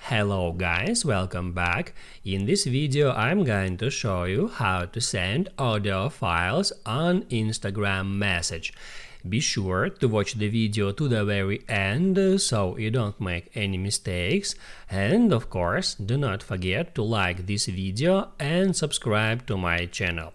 Hello guys, welcome back. In this video I'm going to show you how to send audio files on Instagram message. Be sure to watch the video to the very end so you don't make any mistakes, and of course do not forget to like this video and subscribe to my channel.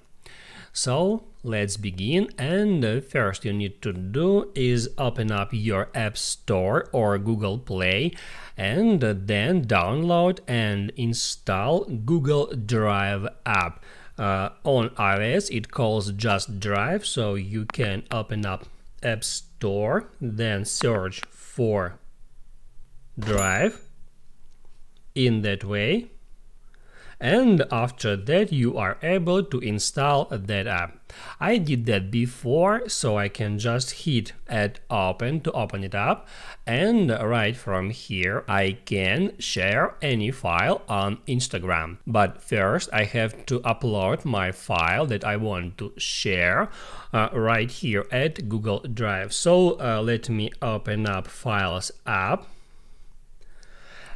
So let's begin, and first you need to do is open up your App Store or Google Play and then download and install Google Drive app. On iOS it calls just Drive, so you can open up App Store, then search for Drive in that way. And after that you are able to install that app. I did that before, so I can just hit add open to open it up, and right from here I can share any file on Instagram. But first I have to upload my file that I want to share right here at Google Drive. So let me open up Files app.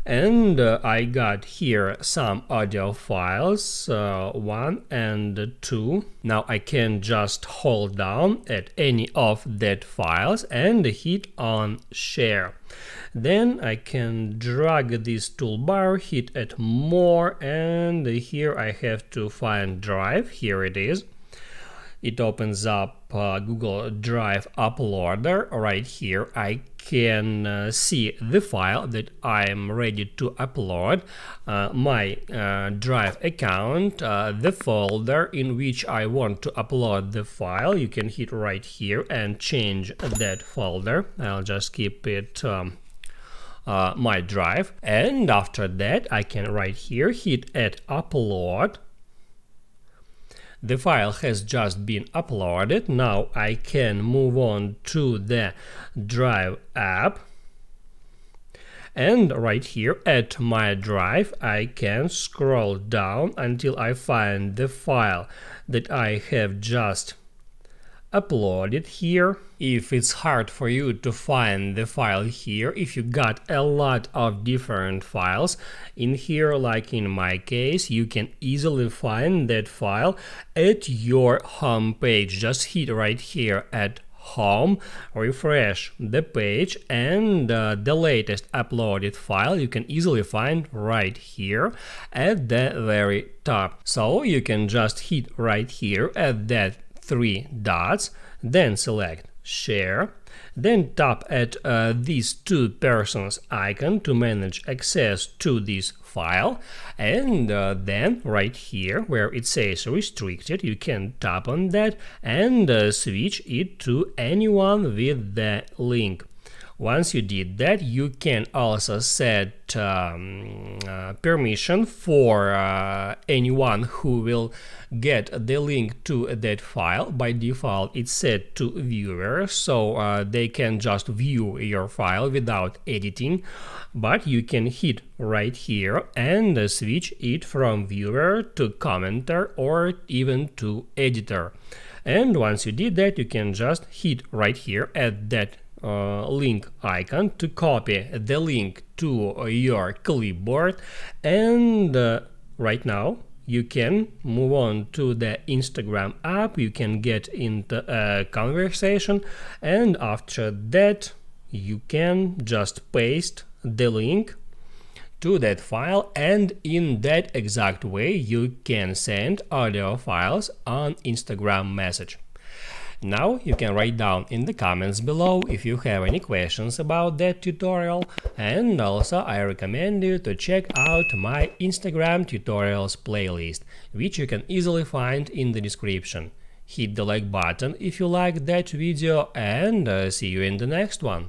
And I got here some audio files, 1 and 2. Now I can just hold down at any of that files and hit on share. Then I can drag this toolbar, hit at more, and here I have to find Drive. Here it is. It opens up Google Drive Uploader. Right here I can see the file that I am ready to upload, my Drive account, the folder in which I want to upload the file. You can hit right here and change that folder. I'll just keep it my Drive, and after that I can right here hit at upload. The file has just been uploaded. Now I can move on to the Drive app, and right here at my Drive I can scroll down until I find the file that I have just uploaded here. If it's hard for you to find the file here, if you got a lot of different files in here, like in my case, you can easily find that file at your home page. Just hit right here at home, refresh the page, and the latest uploaded file you can easily find right here at the very top. So you can just hit right here at that 3 dots, then select share, then tap at these 2 persons icon to manage access to this file, and then right here where it says restricted you can tap on that and switch it to anyone with the link. Once you did that, you can also set permission for anyone who will get the link to that file. By default it's set to viewer, so they can just view your file without editing, but you can hit right here and switch it from viewer to commenter or even to editor. And once you did that, you can just hit right here at that link icon to copy the link to your clipboard, and right now you can move on to the Instagram app. You can get into a conversation, and after that you can just paste the link to that file, and in that exact way you can send audio files on Instagram message. Now you can write down in the comments below if you have any questions about that tutorial, and also I recommend you to check out my Instagram tutorials playlist, which you can easily find in the description. Hit the like button if you liked that video, and see you in the next one.